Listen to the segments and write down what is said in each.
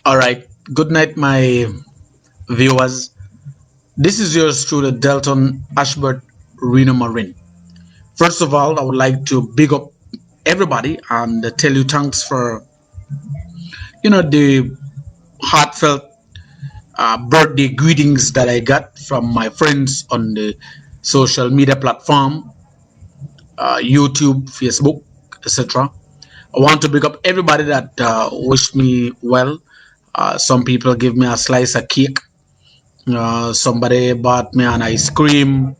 All right. Good night, my viewers. This is yours truly, Delton Ashbert Reno Marin. First of all, I would like to big up everybody and tell you thanks for the heartfelt birthday greetings that I got from my friends on the social media platform, YouTube, Facebook, etc. I want to big up everybody that wished me well. Some people give me a slice of cake. Somebody bought me an ice cream.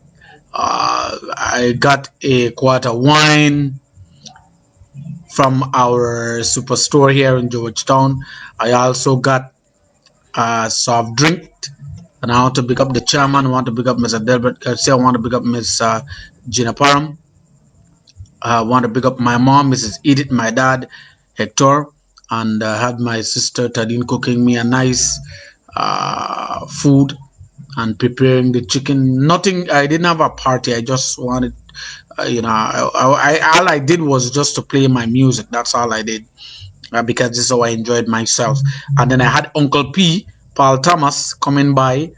I got a quart of wine from our superstore here in Georgetown. I also got a soft drink. And I want to pick up the chairman. I want to pick up Mr. Delbert Garcia. I want to pick up Miss Gina Param. I want to pick up my mom, Mrs. Edith, my dad, Hector, and I had my sister Tadine cooking me a nice food and preparing the chicken. Nothing. I didn't have a party. I just wanted, all I did was just to play my music. That's all I did because this is how I enjoyed myself. And then I had Uncle P, Paul Thomas, coming by,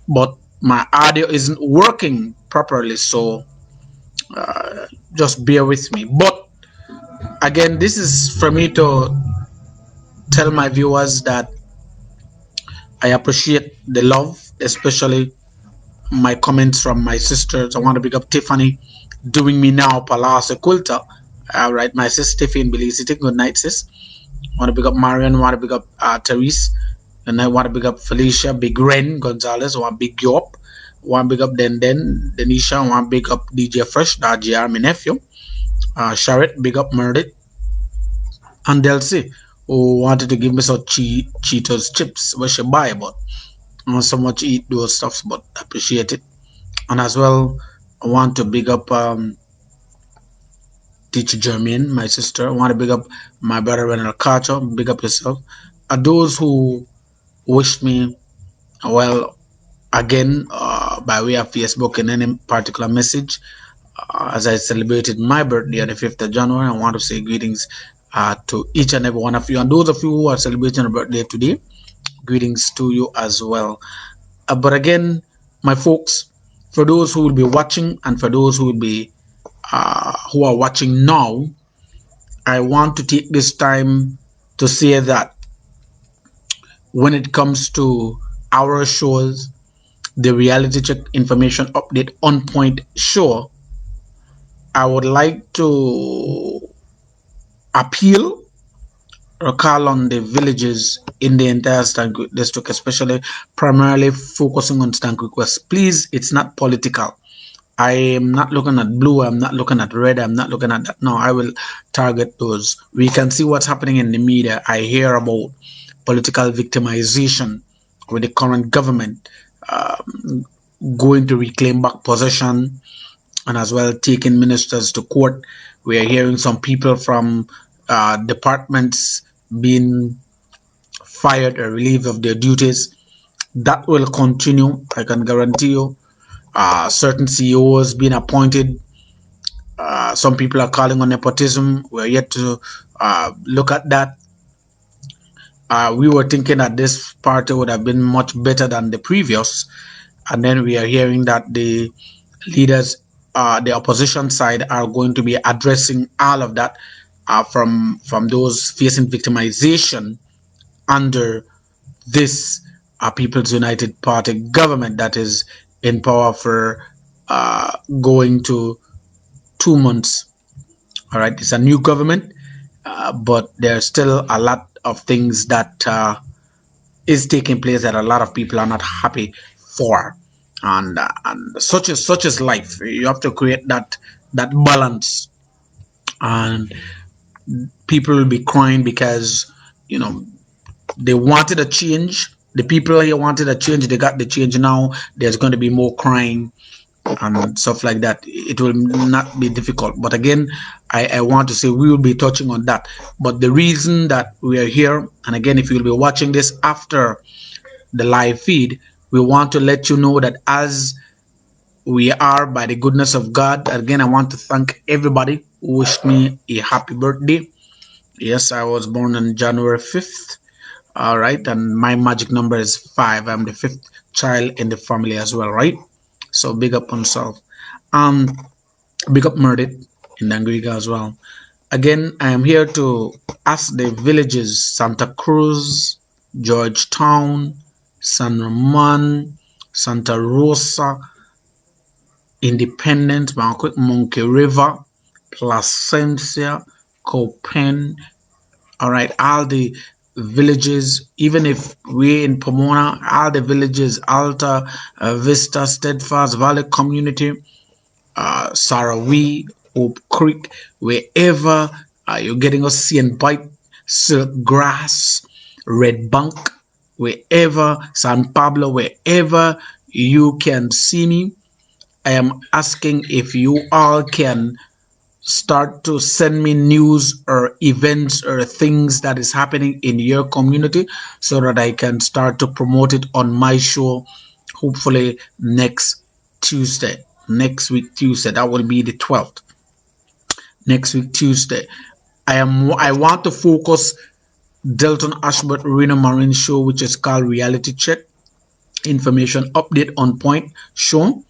but my audio isn't working properly, so just bear with me. But again, this is for me to tell my viewers that I appreciate the love, especially my comments from my sisters. I want to pick up Tiffany, doing me now, Palasa Kulta. All right, my sister Tiffany Belisity, good night, sis. I want to pick up Marion, I want to pick up Therese, and I want to pick up Felicia, Big Ren Gonzalez, I want Big Yop, I want to pick up Denisha, I want to pick up DJ Fresh, that JR, my nephew, Sharet, big up Meredith, and Delcy, who wanted to give me some Cheetos chips, which she buy, but I not so much eat those stuffs, but appreciate it. And as well, I want to big up Teacher Jermaine, my sister. I want to big up my brother Renal Carter, big up yourself. And those who wished me well again by way of Facebook in any particular message. As I celebrated my birthday on the 5th of January, I want to say greetings to each and every one of you. And those of you who are celebrating a birthday today, greetings to you as well. But again, my folks, for those who will be watching and for those who will be who are watching now, I want to take this time to say that when it comes to our shows, the reality check information update on point show, I would like to appeal or call on the villages in the entire Stankwik district, especially primarily focusing on Stankwik West. Please, it's not political. I am not looking at blue, I'm not looking at red, I'm not looking at that. No, I will target those. We can see what's happening in the media. I hear about political victimization with the current government going to reclaim back possession and as well taking ministers to court. We are hearing some people from departments being fired or relieved of their duties. That will continue, I can guarantee you. Certain CEOs being appointed. Some people are calling on nepotism. We're yet to look at that. We were thinking that this party would have been much better than the previous, and then we are hearing that the leaders, the opposition side, are going to be addressing all of that from those facing victimization under this People's United Party government that is in power for going to 2 months. All right, it's a new government, but there's still a lot of things that is taking place that a lot of people are not happy for, and such is life. You have to create that balance, and people will be crying because they wanted a change. The people here wanted a change. They got the change. Now there's going to be more crying and stuff like that. It will not be difficult. But again, I want to say we will be touching on that. But the reason that we are here, and again, if you'll be watching this after the live feed, we want to let you know that as we are, by the goodness of God, again, I want to thank everybody who wished me a happy birthday. Yes, I was born on January 5th. All right, and my magic number is 5. I'm the fifth child in the family as well, right? So big up on self. Um, big up Murdit in Dangriga as well. Again, I am here to ask the villages Santa Cruz, Georgetown, San Ramon, Santa Rosa, Independence, Monkey River, Placencia, Copen, all right, all the villages, even if we're in Pomona, all the villages, Alta, Vista, Steadfast, Valley Community, Sarawi, Hope Creek, wherever you're getting us seeing bite, silk grass, red bank, wherever, San Pablo, wherever you can see me. I am asking if you all can start to send me news or events or things that is happening in your community so that I can start to promote it on my show, hopefully next Tuesday, next week Tuesday. That will be the 12th. Next week Tuesday. I want to focus Delton Ashbert Reno Marine show, which is called Reality Check, information update on point show,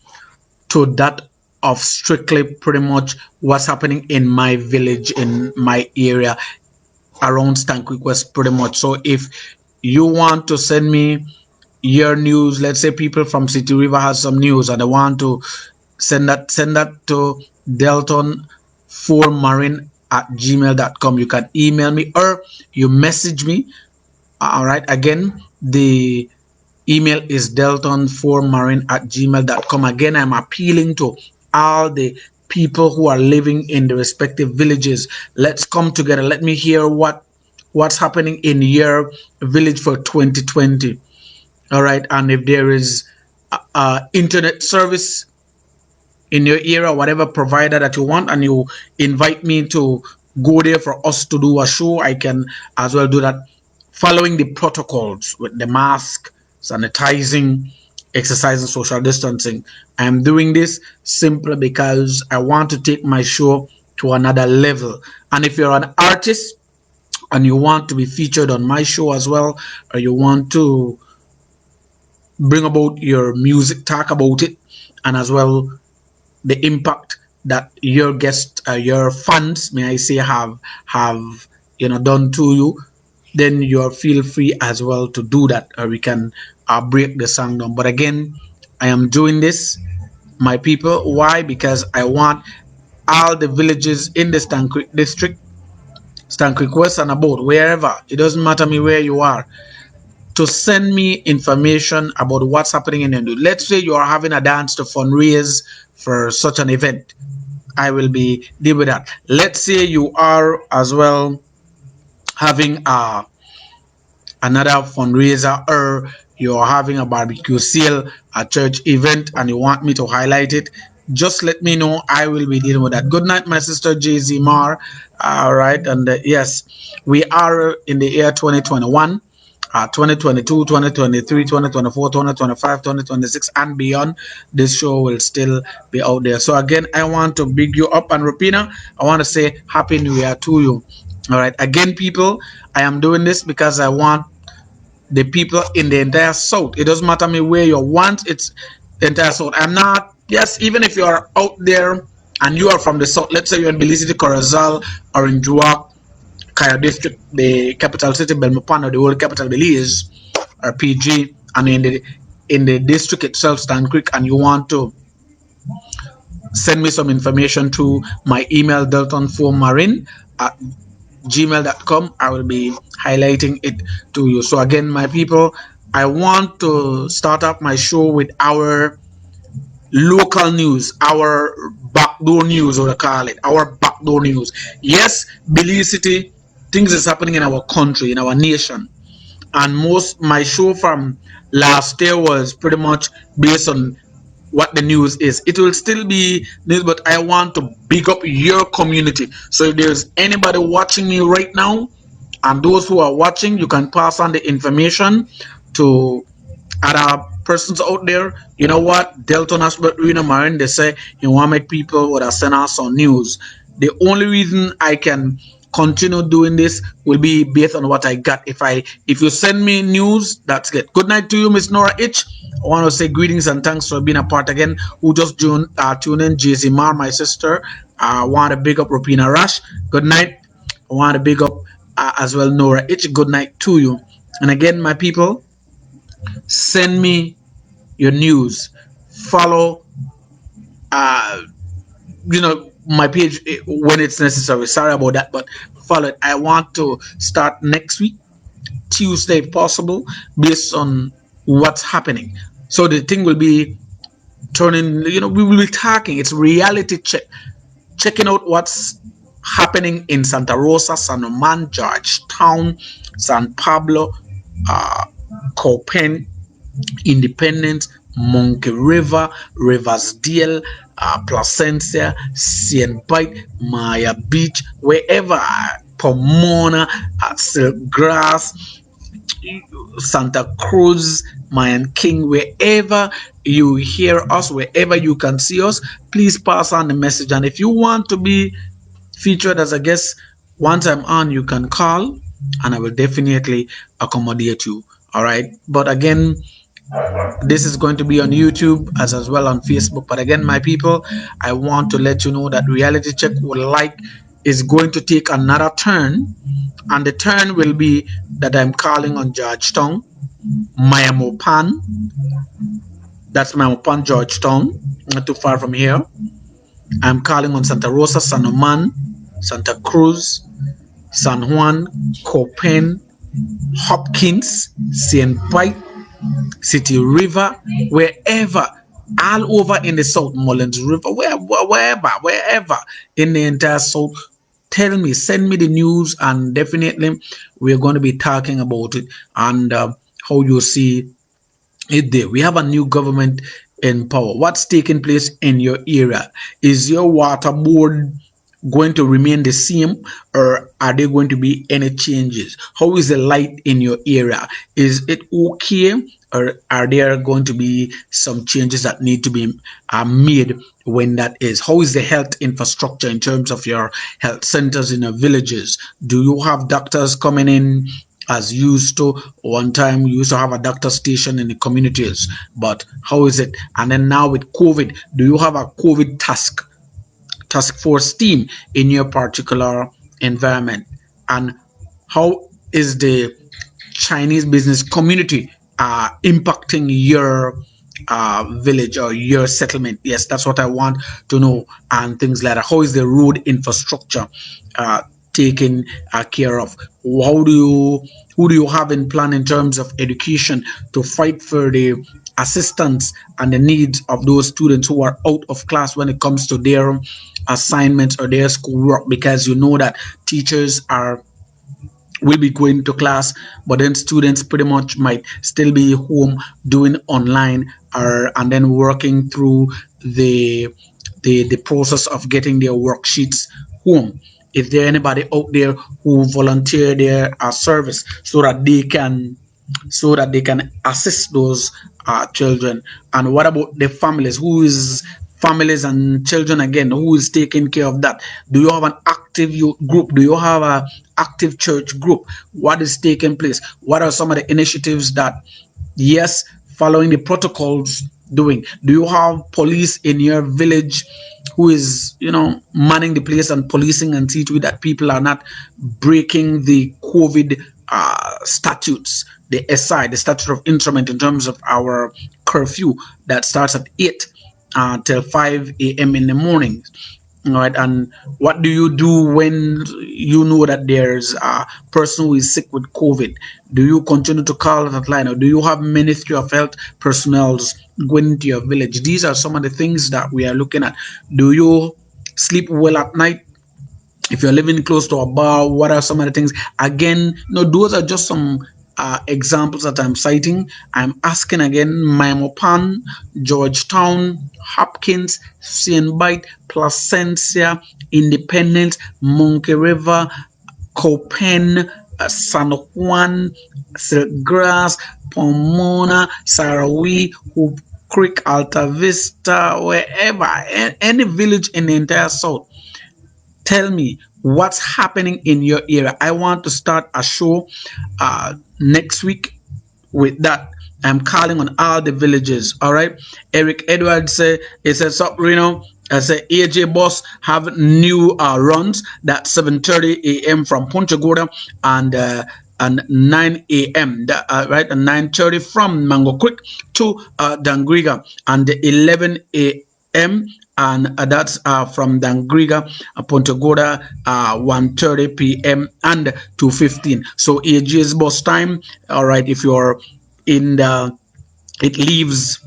to that of strictly pretty much what's happening in my village, in my area around Stanquick West, pretty much. So if you want to send me your news, let's say people from City River has some news and they want to send that to delton4marin at gmail.com. You can email me or you message me. All right, again, the email is delton4marin at gmail.com. Again, I'm appealing to all the people who are living in the respective villages. Let's come together. Let me hear what's happening in your village for 2020. All right, and if there is internet service in your area, whatever provider that you want, and you invite me to go there for us to do a show, I can as well do that, following the protocols with the mask, sanitizing, exercising, social distancing. I am doing this simply because I want to take my show to another level. And if you're an artist and you want to be featured on my show as well, or you want to bring about your music, talk about it, and as well the impact that your guests, your fans, may I say, have done to you, then you feel free as well to do that, or we can break the song down. But again, I am doing this, my people. Why? Because I want all the villages in the Stan Creek district, Stan Creek West and about, wherever, it doesn't matter me where you are, to send me information about what's happening in Hindu. Let's say you are having a dance to fundraise for such an event. I will be deal with that. Let's say you are as well having another fundraiser, or you're having a barbecue sale, a church event, and you want me to highlight it, just let me know. I will be dealing with that. Good night, my sister JZ Mar. All right, and yes, we are in the year 2021. 2022, 2023, 2024, 2025, 2026, and beyond. This show will still be out there. So again, I want to big you up, and Rupina, I want to say Happy New Year to you. All right, again, people, I am doing this because I want the people in the entire South. It doesn't matter me where you want, it's the entire South. I'm not, yes, even if you are out there and you are from the South, let's say you're in Belize City, Corozal, or in Juak, Kaya District, the capital city, Belmopan, or the old capital Belize, or PG, and in the district itself, Stan Creek, and you want to send me some information to my email, delton4marin at gmail.com. I will be highlighting it to you. So again, my people, I want to start up my show with our local news, our backdoor news, or call it our backdoor news. Yes, Belize City, things is happening in our country, in our nation, and most my show from last year was pretty much based on what the news is. It will still be news, but I want to big up your community. So if there's anybody watching me right now, and those who are watching, you can pass on the information to other persons out there. You know what? Delton Ashbert Reno Marin, they say you want to make people would have sent us on news. The only reason I can continue doing this will be based on what I got. If you send me news, that's it. Good night to you, Miss Nora H. I want to say greetings and thanks for being a part again. Who just tuned in? JC Mar, my sister. I want to big up Rupina Rush. Good night. I want to big up as well Nora H. Good night to you. And again, my people, send me your news. Follow my page when it's necessary. Sorry about that, but follow it. I want to start next week, Tuesday if possible, based on what's happening. So the thing will be turning, we will be talking. It's reality check, checking out what's happening in Santa Rosa, San Roman, Georgetown, San Pablo, uh, Copen, Independence, Monkey River, Riversdale, Placencia, St. Bite, Maya Beach, wherever, Pomona, Silk Grass, Santa Cruz, Mayan King, wherever you hear us, wherever you can see us, please pass on the message. And if you want to be featured as a guest, once I'm on, you can call and I will definitely accommodate you. All right. But again, this is going to be on YouTube as well on Facebook. But again, my people, I want to let you know that reality check would like is going to take another turn, and the turn will be that I'm calling on Georgetown, Mayamopan. That's Mayamopan, Georgetown, not too far from here. I'm calling on Santa Rosa, San Roman, Santa Cruz, San Juan, Copen, Hopkins, St. Pite, City River, wherever, all over in the South, Mullins River, wherever in the entire South. Tell me, send me the news, and definitely we're going to be talking about it and how you see it there. We have a new government in power. What's taking place in your area? Is your water board going to remain the same, or are there going to be any changes? How is the light in your area? Is it okay, or are there going to be some changes that need to be made when that is? How is the health infrastructure in terms of your health centers in your villages? Do you have doctors coming in as used to? One time we used to have a doctor station in the communities, but how is it? And then now with COVID, do you have a COVID task force team in your particular environment? And how is the Chinese business community impacting your village or your settlement? Yes, that's what I want to know. And things like that. How is the road infrastructure uh, taken care of? Who do you have in plan in terms of education to fight for the assistance and the needs of those students who are out of class when it comes to their assignments or their schoolwork? Because you know that teachers are will be going to class, but then students pretty much might still be home doing online, or and then working through the the process of getting their worksheets home. Is there anybody out there who volunteer their service so that they can assist those children? And what about the families? Who is families and children again? Who is taking care of that? Do you have an active youth group? Do you have a active church group? What is taking place? What are some of the initiatives that, yes, following the protocols, doing? Do you have police in your village who is, manning the place and policing and see to it that people are not breaking the COVID statutes, the SI, the statute of instrument, in terms of our curfew that starts at 8 till 5 a.m. in the morning? All right. And what do you do when you know that there's a person who is sick with COVID? Do you continue to call that line, or do you have Ministry of Health personnel going into your village? These are some of the things that we are looking at. Do you sleep well at night? If you're living close to a bar, what are some of the things? Again, those are just some examples that I'm citing. I'm asking again: Maimopan, Georgetown, Hopkins, St. Bite, Placencia, Independence, Monkey River, Copen, San Juan, Silkgrass, Pomona, Sarawi, Hoop Creek, Alta Vista, wherever, any village in the entire South. Tell me, what's happening in your area. I want to start a show next week with that. I'm calling on all the villages. All right. Eric Edwards say he says up Reno. I say AJ Boss have new runs that 7:30 a.m. from Punta Gorda and 9 a.m. Right, and 9:30 from Mango Creek to Dangriga and 11 a.m. and that's from Dangriga, Punta Gorda, 1:30 p.m. and 2:15. So AJ's bus time. All right, if you're in the, it leaves,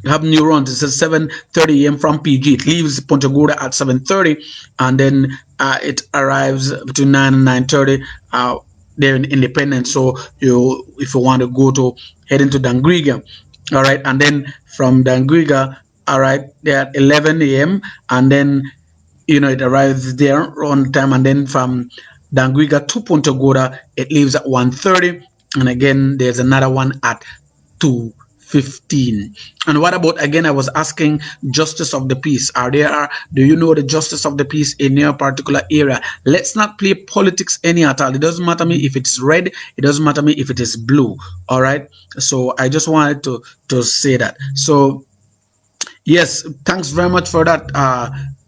have new runs. It says 7:30 a.m. from PG. It leaves Punta Gorda at 7:30, and then it arrives between 9 and 9:30. They're in Independence. So you, if you want to go to head into Dangriga, all right, and then from Dangriga, all right, they're at 11 a.m. and then it arrives there on time, and then from Dangriga to Punta Gorda, it leaves at 1:30, and again there's another one at 2:15. And what about, again, I was asking justice of the peace. Do you know the justice of the peace in your particular area? Let's not play politics any at all. It doesn't matter me if it's red, it doesn't matter me if it is blue. All right. So I just wanted to say that. So yes, thanks very much for that,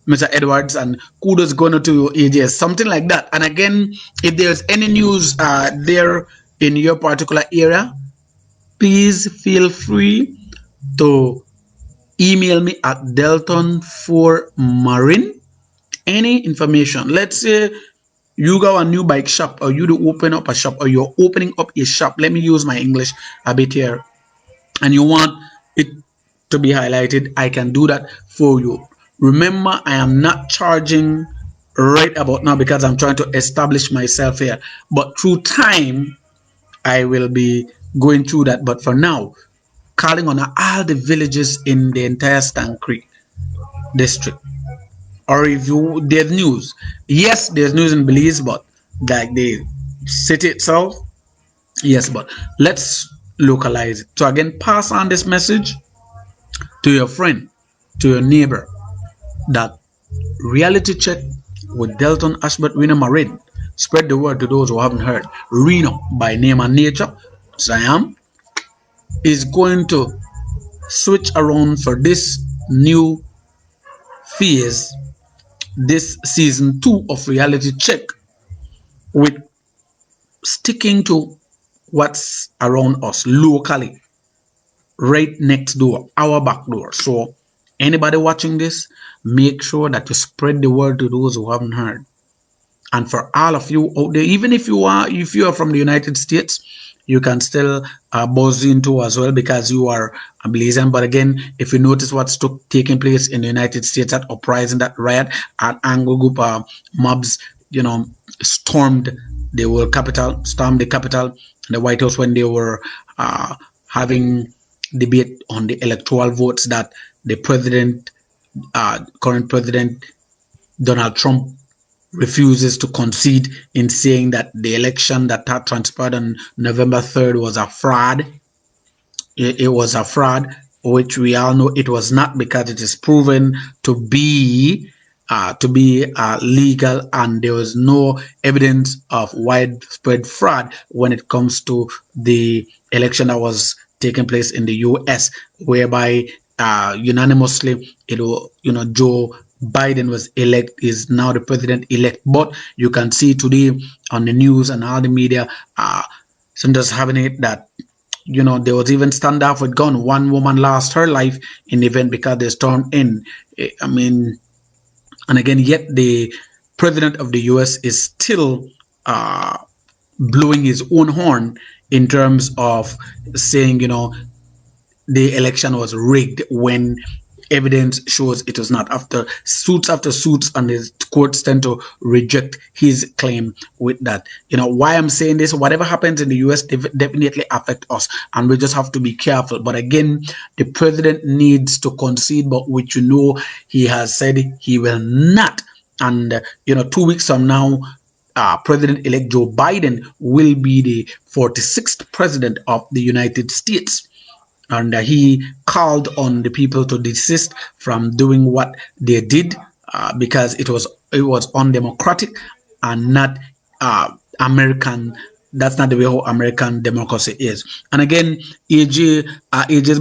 Mr. Edwards, and kudos going to AJS, something like that. And again, if there's any news there in your particular area, please feel free to email me at delton4marin. Any information. Let's say you got a new bike shop, or you do open up a shop, or you're opening up a shop. Let me use my English a bit here, and you want it to be highlighted, I can do that for you. Remember, I am not charging right about now because I'm trying to establish myself here, but through time I will be going through that. But for now, calling on all the villages in the entire Stan Creek district, or if you, there's news, yes, there's news in Belize, but like the city itself, yes, but let's localize it. So again, pass on this message to your friend, to your neighbor, that reality check with Delton Ashbert Reno Marin. Spread the word to those who haven't heard. Reno, by name and nature, Siam, is going to switch around for this new phase, this season 2 of reality check, with sticking to what's around us locally, right next door, our back door. So anybody watching this, make sure that you spread the word to those who haven't heard. And for all of you out there, even if you are from the United States, you can still buzz into as well, because you are a Belizean. But again, if you notice what's taking place in the United States, that uprising, that riot at Angle Group mobs, stormed the world capital, stormed the capital, the White House, when they were having debate on the electoral votes that the current president Donald Trump refuses to concede, in saying that the election that transpired on November 3rd was a fraud. It was a fraud, which we all know it was not, because it is proven to be legal, and there was no evidence of widespread fraud when it comes to the election that was taking place in the U.S., whereby unanimously, Joe Biden was is now the president-elect. But you can see today on the news and all the media, centers having it that there was even standoff with gun. One woman lost her life in the event because they stormed in. I mean, and again, yet the president of the U.S. is still blowing his own horn in terms of saying, the election was rigged, when evidence shows it was not. After suits, and the courts tend to reject his claim with that. Why I'm saying this: whatever happens in the US definitely affect us, and we just have to be careful. But again, the president needs to concede, but which he has said he will not. And 2 weeks from now, President-elect Joe Biden will be the 46th president of the United States. And he called on the people to desist from doing what they did, because it was undemocratic. are not American. That's not the way how American democracy is. And again, AJ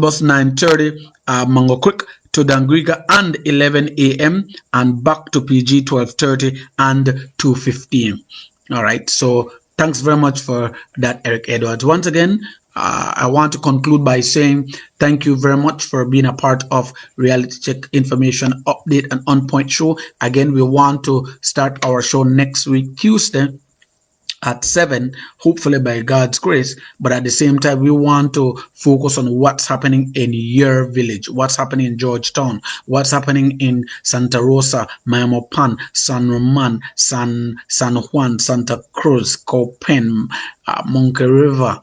bus 9:30, Mango Creek to Dangriga and 11 a.m. and back to PG 12:30 and 2:15. All right. So thanks very much for that, Eric Edwards. Once again, I want to conclude by saying thank you very much for being a part of Reality Check Information Update and On Point Show. Again, we want to start our show next week, Tuesday at 7, hopefully by God's grace. But at the same time, we want to focus on what's happening in your village, what's happening in Georgetown, what's happening in Santa Rosa, Mayamopan, San Roman, San Juan, Santa Cruz, Copen, Monkey River,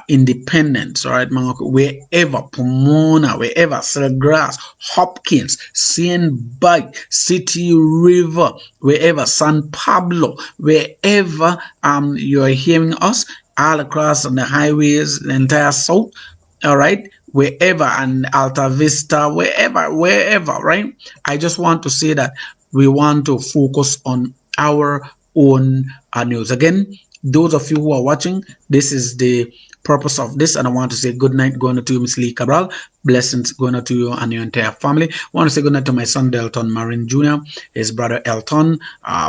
Independence, right, wherever, Pomona, wherever, Selgrass, Hopkins, Cien Bike, City River, wherever, San Pablo, wherever you are hearing us, all across on the highways, the entire south, all right, wherever, and Alta Vista, wherever, right? I just want to say that we want to focus on our own news. Again, those of you who are watching, this is the purpose of this, and I want to say good night going to you, Miss Lee Cabral. Blessings going to you and your entire family. I want to say good night to my son Delton4marin Jr., his brother Elton,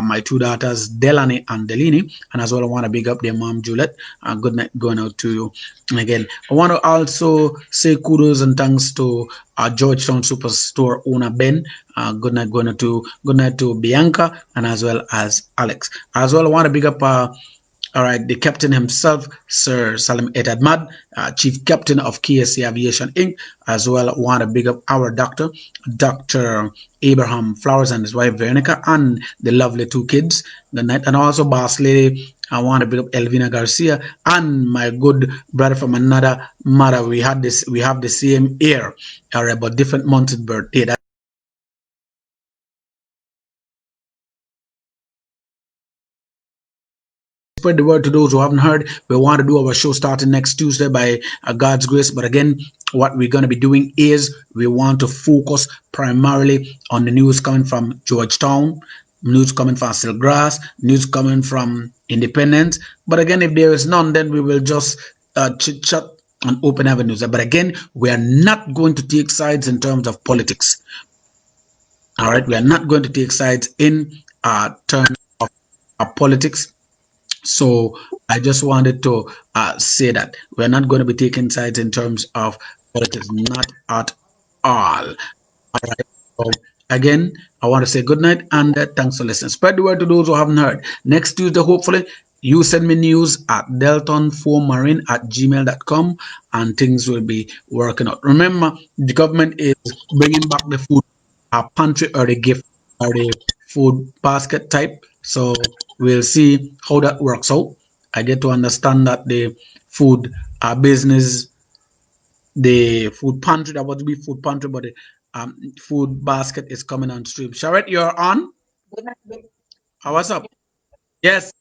my two daughters Delany and Delini, and as well I want to big up their mom Juliet. Good night going out to you. And again, I want to also say kudos and thanks to Georgetown Superstore owner Ben. Good night to Bianca and as well as Alex. As well, I want to big up all right, the captain himself, Sir Salim Etadmad, chief captain of KSC Aviation Inc., as well. Want to big up our doctor, Dr. Abraham Flowers, and his wife Veronica, and the lovely two kids. Good night. And also, boss lady, I want to big up Elvina Garcia and my good brother from another mother. We have the same year, all right, but different month of birthday. Spread the word to those who haven't heard. We want to do our show starting next Tuesday by God's grace. But again, what we're going to be doing is we want to focus primarily on the news coming from Georgetown, news coming from Silgrass, news coming from Independence. But again, if there is none, then we will just chit chat and open avenues. But again, we are not going to take sides in terms of politics. All right, we are not going to take sides in terms of politics. So I just wanted to say that we're not going to be taking sides in terms of politics, not at all. All right. So again, I want to say good night and thanks for listening. Spread the word to those who haven't heard. Next Tuesday, hopefully, you send me news at delton4marin at gmail.com and things will be working out. Remember, the government is bringing back the food pantry or the gift or the food basket type. So we'll see how that works out. I get to understand that the food business, the food pantry, that would be food pantry, but the food basket is coming on stream. Charlotte, you're on. What's up? Yes.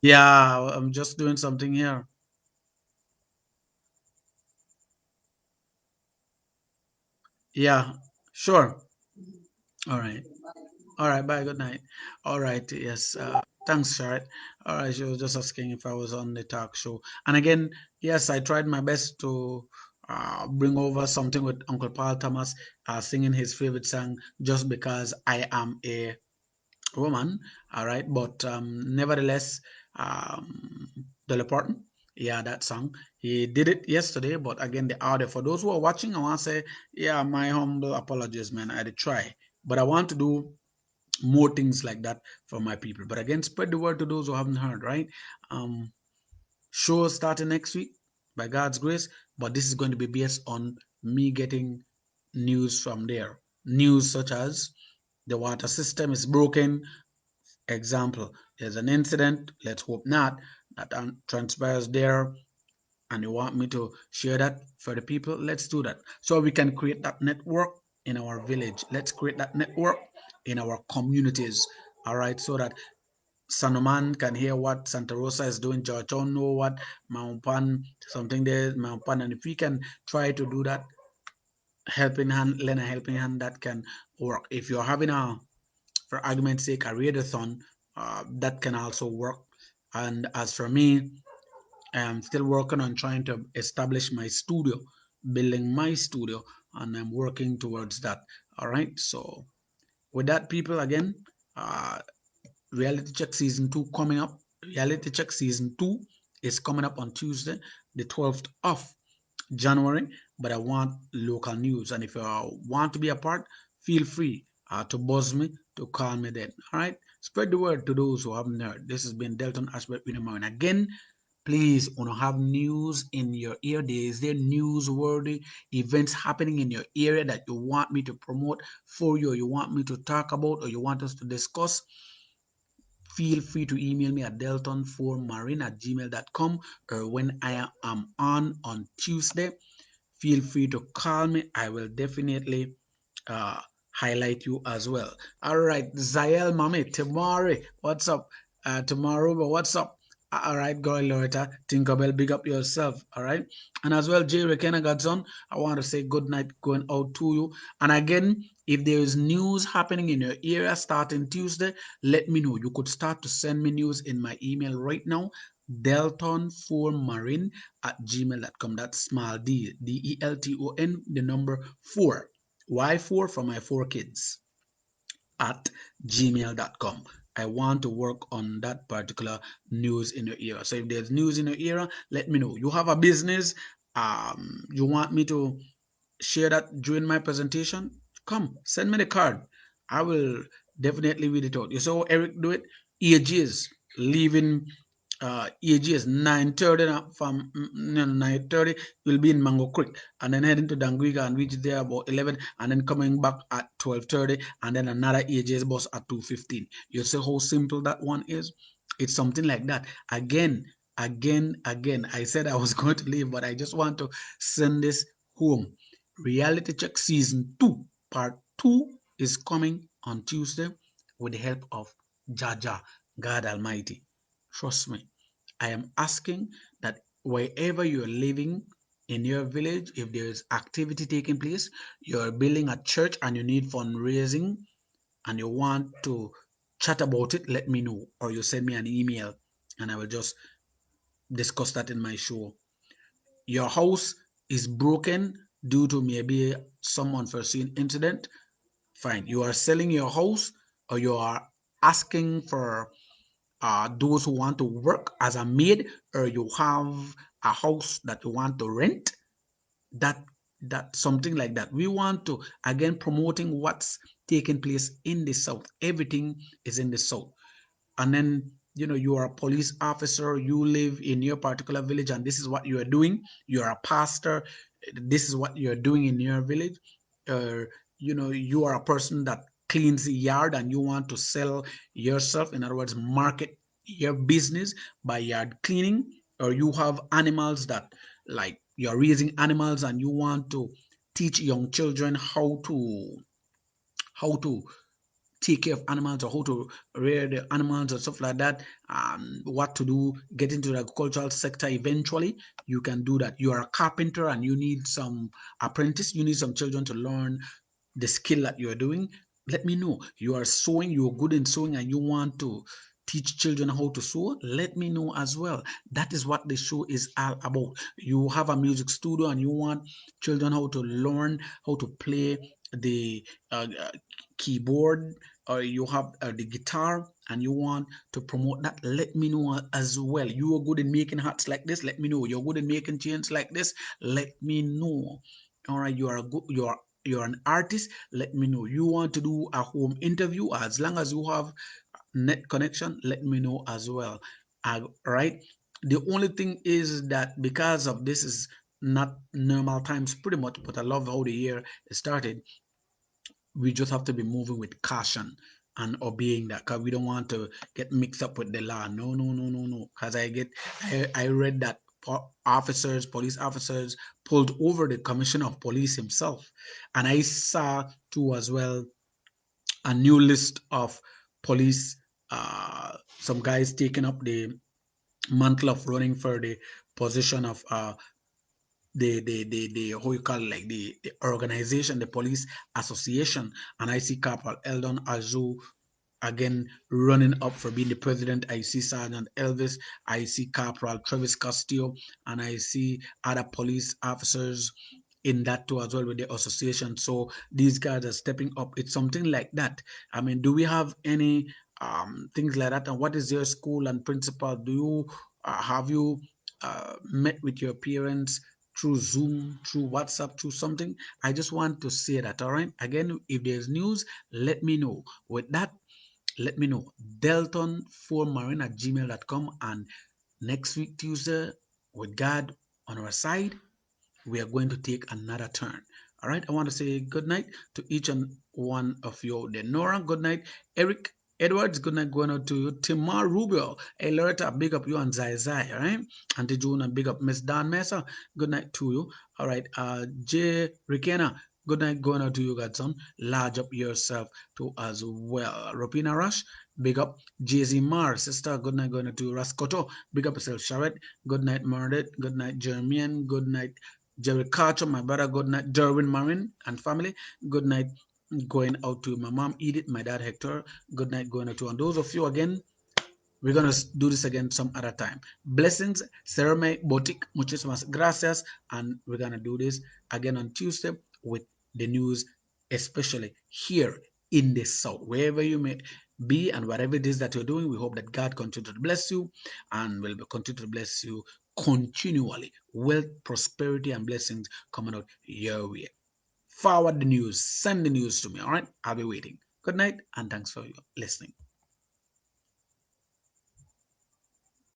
Yeah, I'm just doing something here. Yeah, sure. All right. All right, bye. Good night. All right, yes. Thanks, Sharet. All right, she was just asking if I was on the talk show. And again, yes, I tried my best to bring over something with Uncle Paul Thomas singing his favorite song, Just Because I Am a Woman. All right, but nevertheless, Dolly Parton, yeah, that song. He did it yesterday, but again, the audio. For those who are watching, I want to say, yeah, my humble apologies, man. I did try, but I want to do more things like that for my people. But again, spread the word to those who haven't heard, right? Um, Show starting next week by God's grace, but this is going to be based on me getting news from there. News such as the water system is broken. Example, there's an incident, let's hope not, that transpires there, and you want me to share that for the people, let's do that. So we can create that network in our village. Let's create that network in our communities. All right, so that Sanoman can hear what Santa Rosa is doing, Georgetown know what Mount Pan, something there, Mount Pan. And if we can try to do that, helping hand, lend a helping hand, that can work. If you're having a, for argument's sake, a readathon, that can also work. And as for me, I'm still working on trying to establish my studio, building my studio, and I'm working towards that. All right. So with that, people, again, uh, reality check season 2 coming up. Reality check season 2 is coming up on Tuesday, the 12th of January, but I want local news. And if you want to be a part, feel free to buzz me, to call me then. All right. Spread the word to those who haven't heard. This has been Delton Ashbert Wintermine. Again, please, want to have news in your ear. Is there newsworthy events happening in your area that you want me to promote for you, or you want me to talk about, or you want us to discuss? Feel free to email me at delton4marin at gmail.com, or when I am on Tuesday, feel free to call me. I will definitely uh, highlight you as well. All right, Zael Mami, tomorrow, what's up? Tomorrow, but what's up? All right, girl, Loretta, Tinkerbell, big up yourself. All right, and as well, Jay Rekena Godson, I want to say good night going out to you. And again, if there is news happening in your area starting Tuesday, let me know. You could start to send me news in my email right now, delton4marin at gmail.com. That's small d, Delton, the number 4. Why 4? For my 4 kids at gmail.com. I want to work on that particular news in your area. So if there's news in your area, let me know. You have a business, you want me to share that during my presentation, come send me the card. I will definitely read it out. You saw Eric do it. EAGs leaving EAGs 9:30 from 9:30 will be in Mango Creek, and then heading to Danguiga and reach there about 11, and then coming back at 12:30, and then another EAGs bus at 2:15. You see how simple that one is. It's something like that. Again. I said I was going to leave, but I just want to send this home. Reality Check Season 2, Part 2 is coming on Tuesday with the help of Jaja, God Almighty. Trust me, I am asking that wherever you're living in your village, if there is activity taking place, you're building a church and you need fundraising and you want to chat about it, let me know. Or you send me an email and I will just discuss that in my show. Your house is broken due to maybe some unforeseen incident, fine. You are selling your house, or you are asking for those who want to work as a maid, or you have a house that you want to rent, that something like that. We want to again promoting what's taking place in the south. Everything is in the south. And then you are a police officer, you live in your particular village, and this is what you are doing. You are a pastor, this is what you're doing in your village. Or you are a person that cleans the yard and you want to sell yourself, in other words, market your business by yard cleaning. Or you have animals that, like, you're raising animals and you want to teach young children how to take care of animals, or how to rear the animals and stuff like that, what to do, get into the agricultural sector eventually, you can do that. You are a carpenter and you need some apprentice, you need some children to learn the skill that you're doing, let me know. You are sewing, you're good in sewing, and you want to teach children how to sew, let me know as well. That is what the show is all about. You have a music studio and you want children how to learn how to play the keyboard, or you have the guitar and you want to promote that, let me know as well. You are good in making hats like this, let me know. You're good in making chains like this, let me know. All right, you are good, you're an artist, let me know. You want to do a home interview, as long as you have net connection, let me know as well. All right, the only thing is that because of this is not normal times pretty much, but I love how the year started. We just have to be moving with caution and obeying that, because we don't want to get mixed up with the law. No. Because I read that police officers pulled over the commissioner of police himself. And I saw too as well a new list of police, some guys taking up the mantle of running for the position of the how you call it, like the organization, the police association. And I see Corporal Eldon Azu again running up for being the president. I see Sergeant Elvis, I see Corporal Travis Castillo, and I see other police officers in that too as well with the association. So these guys are stepping up. It's something like that. I mean, do we have any things like that? And what is your school and principal? Do you have you met with your parents through Zoom, through WhatsApp, through something? I just want to say that. All right. Again, if there's news, let me know. With that, let me know. delton4marin at gmail.com. And next week, Tuesday, with God on our side, we are going to take another turn. All right. I want to say good night to each and one of you. Then Nora, good night. Eric Edwards, good night going out to you. Timar Rubio, hey Loretta, big up you and Zai Zai. All right. Auntie June, and big up Miss Don Mesa. Good night to you. All right. Jay Rikena, good night going out to you, Godson. Large up yourself too as well. Ropina Rush, big up. JZ Mar, sister, good night going out to you. Rascoto, big up yourself. Charlotte, good night. Murdet, good night. Jeremian, good night. Jerry Carter, my brother, good night. Derwin Marin and family, good night. Going out to my mom Edith, my dad Hector, good night going out to. And those of you again, we're gonna do this again some other time. Blessings, Sereme, Botik, muchísimas gracias, and we're gonna do this again on Tuesday with the news, especially here in the South, wherever you may be and whatever it is that you're doing. We hope that God continue to bless you and will continue to bless you continually. Wealth, prosperity, and blessings coming out your way. Forward the news, send the news to me. All right, I'll be waiting. Good night, and thanks for listening.